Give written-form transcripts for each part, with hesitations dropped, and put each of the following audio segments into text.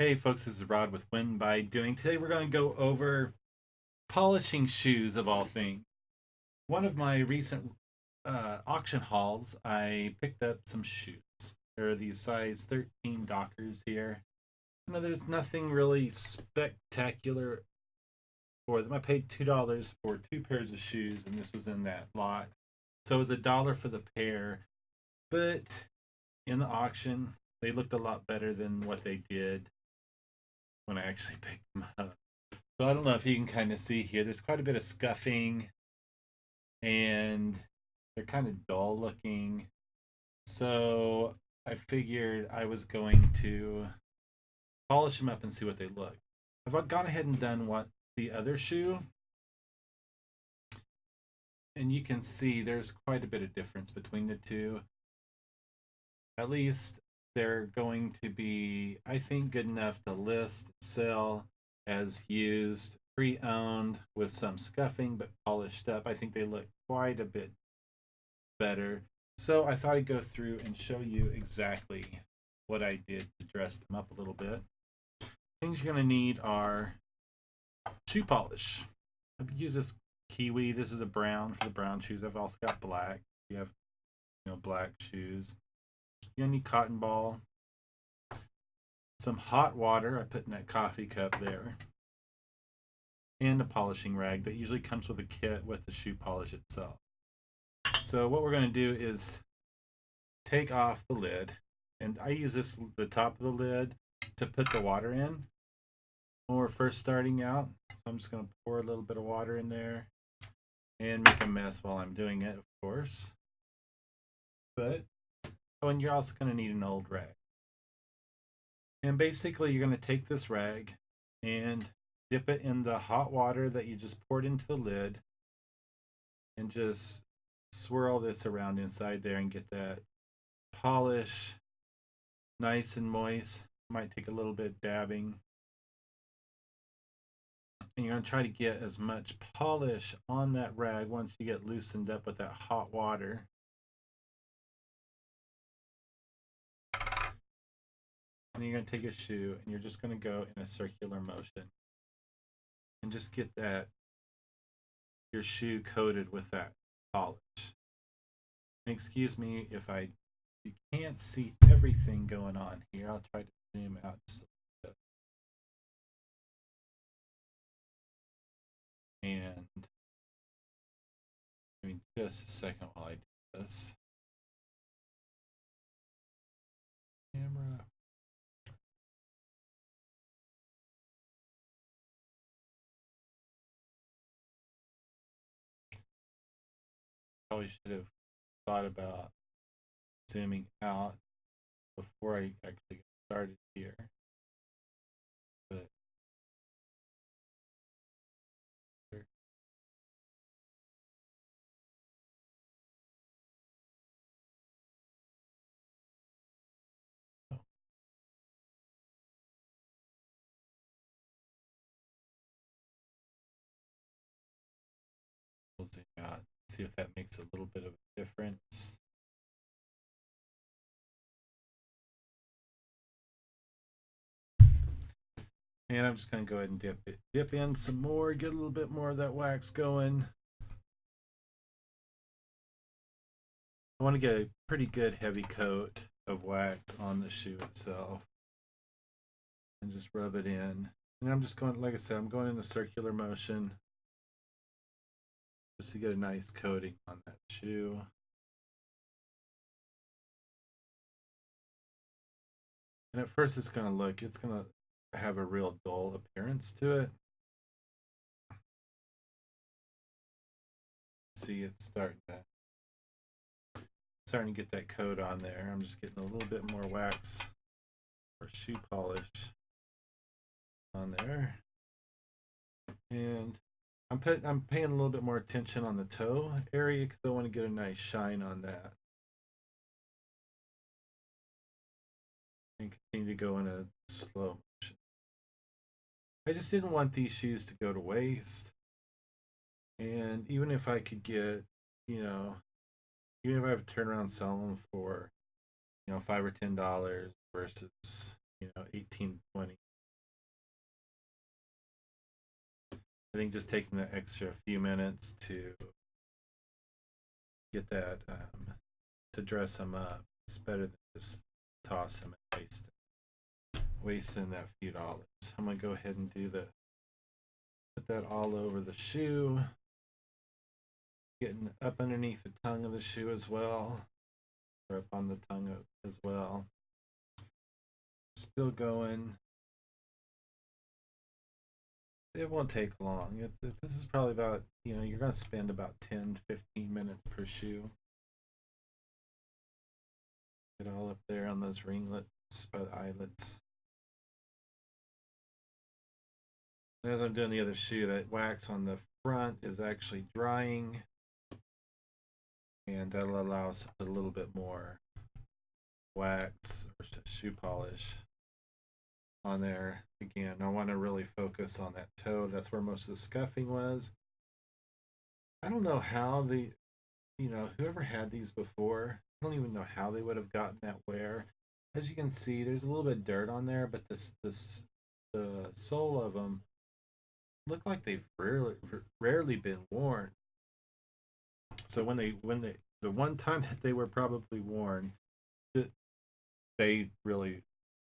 Hey folks, this is Rod with Win by Doing. Today we're going to go over polishing shoes of all things. One of my recent auction hauls, I picked up some shoes. There are these size 13 Dockers here. There's nothing really spectacular for them. I paid $2 for two pairs of shoes, and this was in that lot. So it was $1 for the pair, but in the auction, they looked a lot better than what they did when I actually picked them up. So I don't know if you can kind of see here. There's quite a bit of scuffing, and they're kind of dull looking. So I figured I was going to polish them up and see what they look. I've gone ahead and done what the other shoe, and you can see there's quite a bit of difference between the two. At least they're going to be, I think, good enough to list, sell as used, pre-owned with some scuffing but polished up. I think they look quite a bit better. So I thought I'd go through and show you exactly what I did to dress them up a little bit. Things you're going to need are shoe polish. I've used this kiwi. This is a brown for the brown shoes. I've also got black. You have black shoes. You're going to need cotton ball, some hot water. I put in that coffee cup there, and a polishing rag that usually comes with a kit with the shoe polish itself. So what we're going to do is take off the lid, and I use the top of the lid to put the water in when we're first starting out. So I'm just going to pour a little bit of water in there and make a mess while I'm doing it, of course. But and you're also going to need an old rag. And basically you're going to take this rag and dip it in the hot water that you just poured into the lid, and just swirl this around inside there and get that polish nice and moist. Might take a little bit dabbing. And you're going to try to get as much polish on that rag once you get loosened up with that hot water. And you're going to take a shoe and you're just going to go in a circular motion and just get your shoe coated with that polish. And excuse me if you can't see everything going on here. I'll try to zoom out just a little bit. And give me just a second while I do this. Camera. Probably should have thought about zooming out before I actually got started here. But we'll zoom out, see if that makes a little bit of a difference. And I'm just going to go ahead and dip in some more, get a little bit more of that wax going. I want to get a pretty good heavy coat of wax on the shoe itself and just rub it in. And I'm just going, like I said, I'm going in a circular motion just to get a nice coating on that shoe. And at first it's going to have a real dull appearance to it. See, it's starting to get that coat on there. I'm just getting a little bit more wax or shoe polish on there. And I'm paying a little bit more attention on the toe area because I want to get a nice shine on that. And continue to go in a slow motion. I just didn't want these shoes to go to waste. And even if I could get, even if I have to turn around and sell them for, $5 or $10 versus, 18, 20, I think just taking the extra few minutes to get that to dress them up, it's better than just toss them and wasting that few dollars. I'm gonna go ahead and put that all over the shoe, getting up underneath the tongue of the shoe as well, or up on the tongue as well. Still going. It won't take long. This is probably about, you're going to spend about 10 to 15 minutes per shoe. Get all up there on those ringlets by the eyelets. And as I'm doing the other shoe, that wax on the front is actually drying. And that'll allow us to put a little bit more wax or shoe polish on there. Again, I want to really focus on that toe. That's where most of the scuffing was. I don't know how whoever had these before, I don't even know how they would have gotten that wear. As you can see, there's a little bit of dirt on there, but the sole of them look like they've rarely been worn. So when the one time that they were probably worn, they really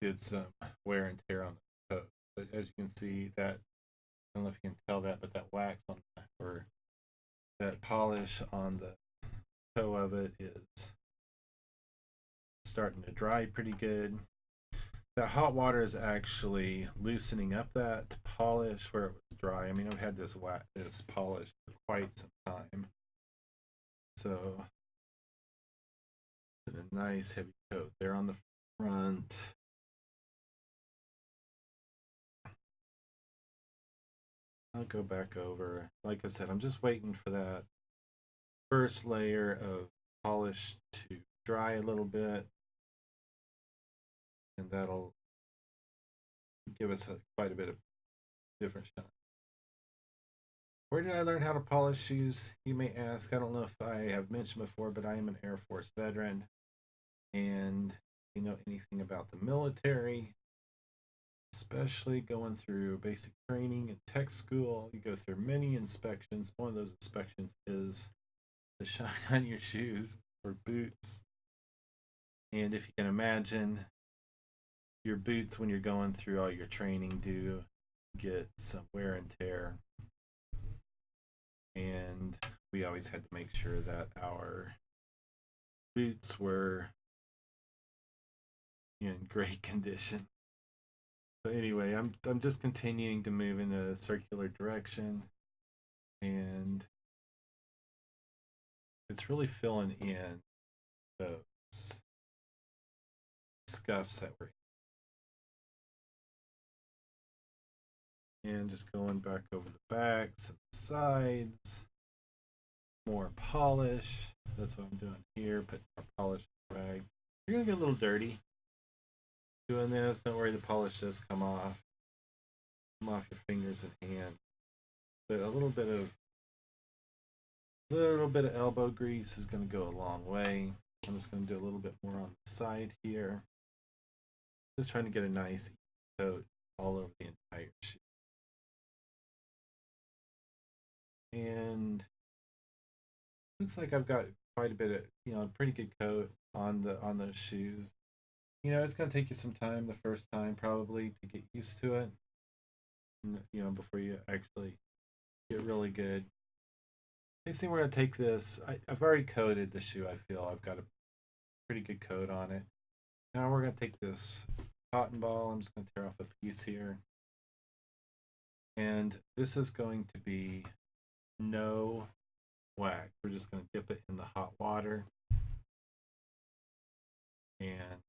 did some wear and tear on the toe. But as you can see, that, I don't know if you can tell that, but that wax on or that polish on the toe of it is starting to dry pretty good. The hot water is actually loosening up that polish where it was dry. I mean, I've had this polish for quite some time. So, a nice heavy coat there on the front. I'll go back over. Like I said, I'm just waiting for that first layer of polish to dry a little bit. And that'll give us quite a bit of different shine. Where did I learn how to polish shoes? You may ask. I don't know if I have mentioned before, but I am an Air Force veteran. And if you know anything about the military, especially going through basic training and tech school, you go through many inspections. One of those inspections is the shine on your shoes or boots. And if you can imagine, your boots, when you're going through all your training, do get some wear and tear. And we always had to make sure that our boots were in great condition. But anyway, I'm just continuing to move in a circular direction, and it's really filling in those scuffs that were in. And just going back over the backs and the sides, more polish. That's what I'm doing here. Put more polish in the rag. You're gonna get a little dirty doing this. Don't worry, the polish does come off your fingers and hand. But a little bit of elbow grease is going to go a long way. I'm just going to do a little bit more on the side here. Just trying to get a nice coat all over the entire shoe. And looks like I've got quite a bit of, pretty good coat on those shoes. It's going to take you some time the first time probably to get used to it. Before you actually get really good. Next thing we're going to take this, I've already coated the shoe. I feel I've got a pretty good coat on it. Now we're going to take this cotton ball. I'm just going to tear off a piece here. And this is going to be no wax. We're just going to dip it in the hot water. And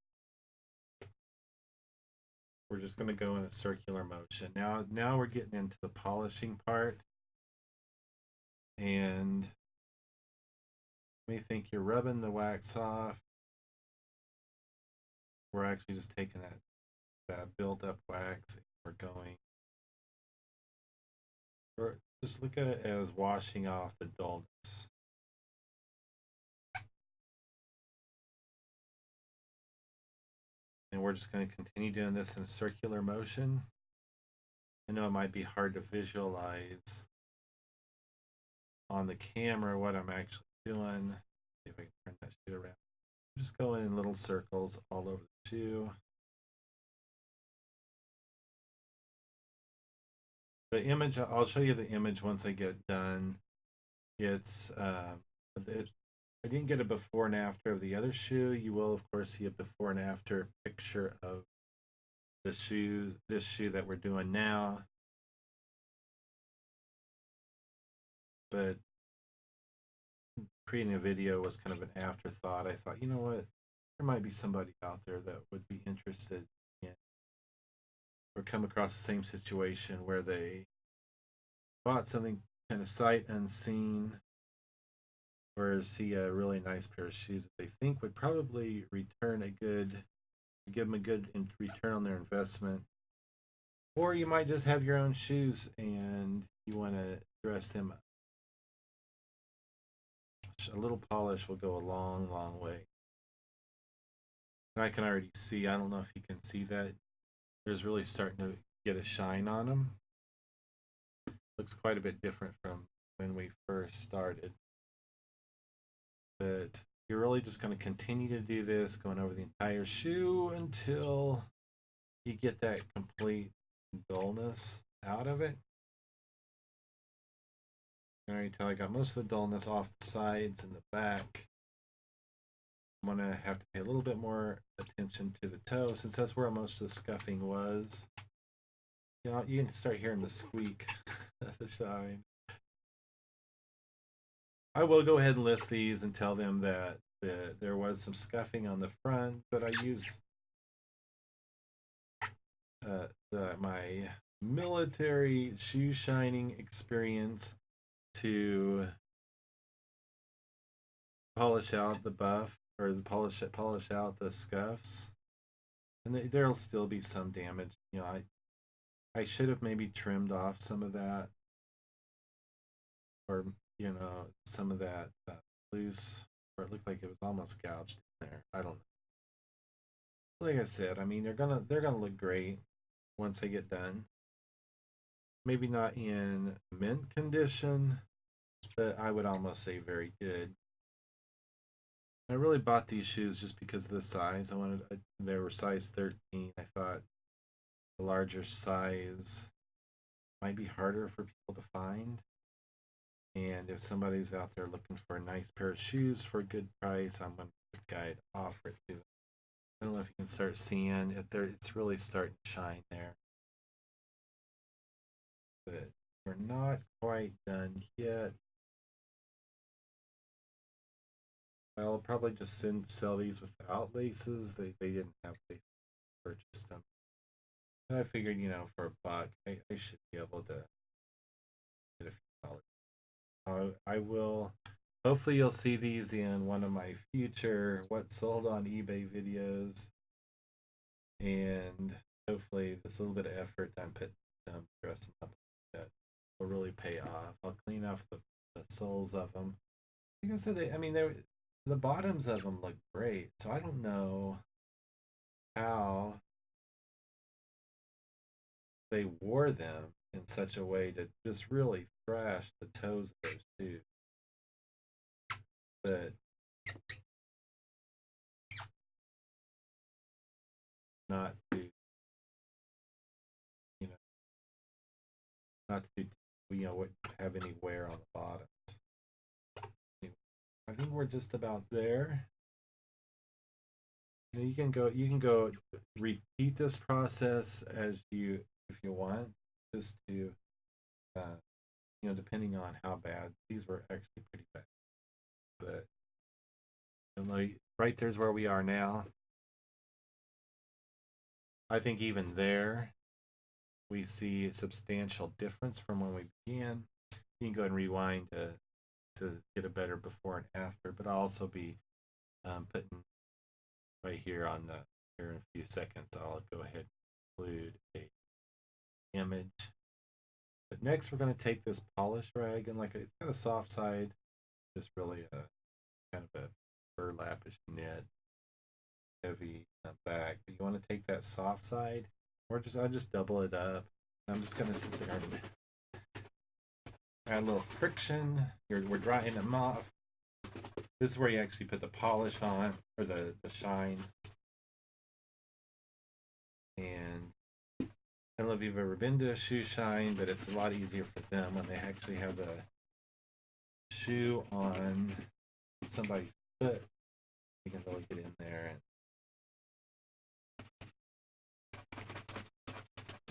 we're just going to go in a circular motion. Now we're getting into the polishing part. And you may think you're rubbing the wax off. We're actually just taking that built up wax and just look at it as washing off the dullness. And we're just going to continue doing this in a circular motion. I know it might be hard to visualize on the camera what I'm actually doing. See if I can turn that shoe around. Just going in little circles all over the shoe. The image, I'll show you the image once I get done. It's I didn't get a before and after of the other shoe. You will of course see a before and after picture of the shoe, this shoe that we're doing now. But creating a video was kind of an afterthought. I thought, you know what, there might be somebody out there that would be interested in or come across the same situation where they bought something kind of sight unseen or see a really nice pair of shoes that they think would probably return a good, give them a good return on their investment. Or you might just have your own shoes and you want to dress them up. A little polish will go a long, long way. And I can already see, I don't know if you can see that, there's really starting to get a shine on them. Looks quite a bit different from when we first started. But you're really just going to continue to do this, going over the entire shoe until you get that complete dullness out of it. All right, till I got most of the dullness off the sides and the back. I'm gonna have to pay a little bit more attention to the toe since that's where most of the scuffing was. You know, you can start hearing the squeak of the shine. I will go ahead and list these and tell them that there was some scuffing on the front, but I use my military shoe shining experience to polish out the buff or the polish out the scuffs, and there'll still be some damage. You know, I should have maybe trimmed off some of that, or you know, some of that loose, or it looked like it was almost gouged in there. I don't know. Like I said, I mean they're gonna look great once I get done. Maybe not in mint condition, but I would almost say very good. I really bought these shoes just because of the size. They were size 13. I thought the larger size might be harder for people to find. And if somebody's out there looking for a nice pair of shoes for a good price, I'm going to guide offer it to them. I don't know if you can start seeing it there. It's really starting to shine there. But we're not quite done yet. I'll probably just sell these without laces. They didn't have laces, purchased them. And I figured, you know, for $1, I should be able to get a few dollars. I will. Hopefully, you'll see these in one of my future what sold on eBay videos, and hopefully, this little bit of effort that I'm putting dress them up that will really pay off. I'll clean off the soles of them. Like I said, the bottoms of them look great, so I don't know how they wore them in such a way to just really thrash the toes of those shoes. But not to, you know, not to, you know, what have any wear on the bottoms. Anyway, I think we're just about there. You know, you can go repeat this process as if you want, just to, you know, depending on how bad these were actually pretty bad. But you know, right there's where we are now. I think even there, we see a substantial difference from when we began. You can go ahead and rewind to get a better before and after, but I'll also be putting right here on the here in a few seconds. I'll go ahead and include a image. But next, we're going to take this polish rag and it's got a soft side, just really a kind of a burlapish knit, heavy back. But you want to take that soft side, or I just double it up I'm just going to sit there and add a little friction. We're drying them off. This is where you actually put the polish on, or the shine. And I don't know if you've ever been to a shoe shine, but it's a lot easier for them when they actually have the shoe on somebody's foot. You can really get in there and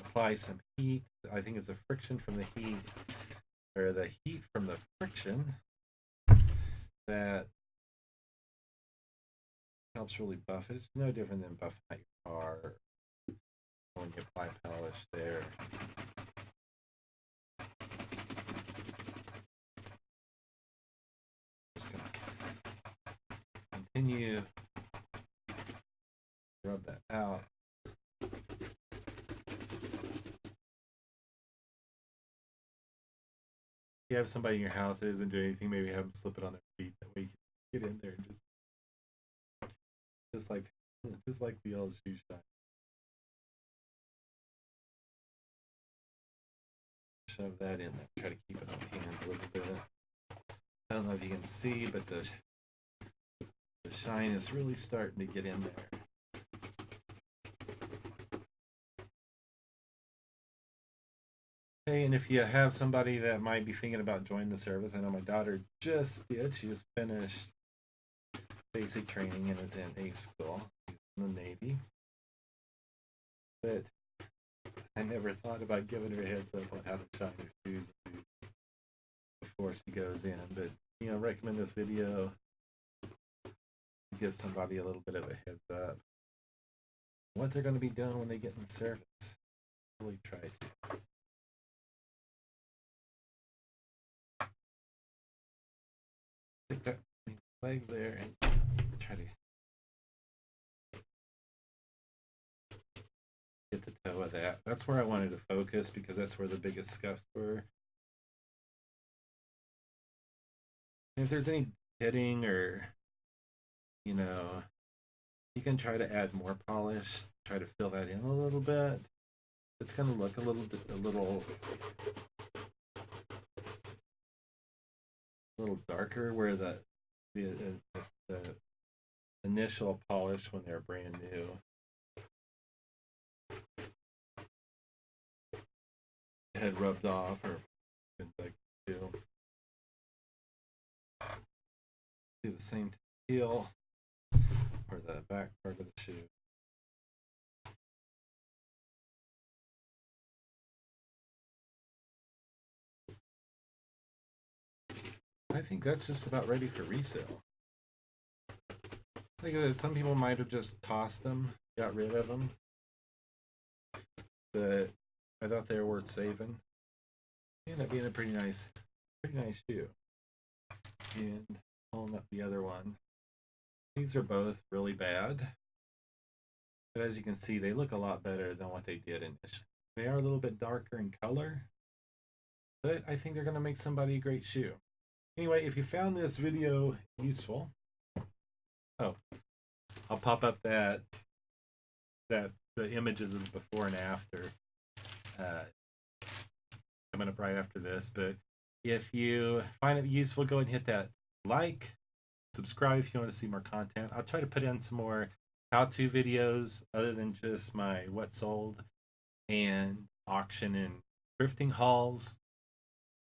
apply some heat. I think it's the friction from the heat, or the heat from the friction, that helps really buff it. It's no different than buffing out your car when you apply polish there. Just gonna continue to rub that out. If you have somebody in your house that isn't doing anything, maybe have them slip it on their feet. That way you can get in there and just like the old shoe shine. Shove that in there. Try to keep it on hand a little bit. I don't know if you can see, but the shine is really starting to get in there. Okay, and if you have somebody that might be thinking about joining the service, I know my daughter just did. She just finished basic training and is in A school. She's in the Navy. But I never thought about giving her a heads up on how to shine her shoes and boots before she goes in. But, you know, recommend this video. Give somebody a little bit of a heads up what they're going to be doing when they get in the service. Really try to. Take that leg there and try to get the toe of that. That's where I wanted to focus because that's where the biggest scuffs were. And if there's any pitting, or, you know, you can try to add more polish, try to fill that in a little bit. It's going to look a little darker where the initial polish when they're brand new had rubbed off, or been like do the same heel or the back part of the shoe. I think that's just about ready for resale. I think that some people might have just tossed them, got rid of them, but I thought they were worth saving. They ended up being a pretty nice shoe. And pulling up the other one, these are both really bad, but as you can see, they look a lot better than what they did initially. They are a little bit darker in color, but I think they're going to make somebody a great shoe. Anyway, if you found this video useful, I'll pop up the images of the before and after coming up right after this. But if you find it useful, go ahead and hit that like, subscribe if you want to see more content. I'll try to put in some more how-to videos other than just my what sold and auction and thrifting hauls.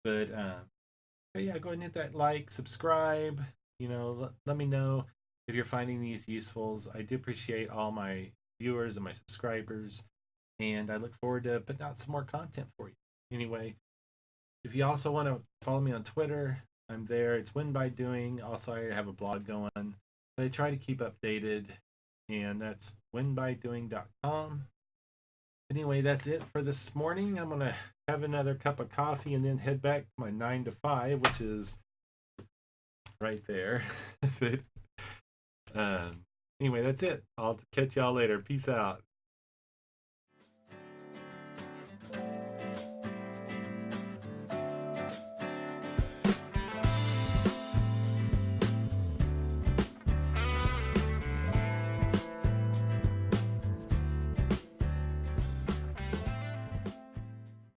But yeah, go ahead and hit that like, subscribe. You know, let me know if you're finding these useful. I do appreciate all my viewers and my subscribers, and I look forward to putting out some more content for you. Anyway, if you also want to follow me on Twitter, I'm there. It's Win by Doing. Also, I have a blog going that I try to keep updated, and that's winbydoing.com. Anyway, that's it for this morning. I'm going to have another cup of coffee and then head back to my 9 to 5, which is right there. But anyway, that's it. I'll catch y'all later. Peace out.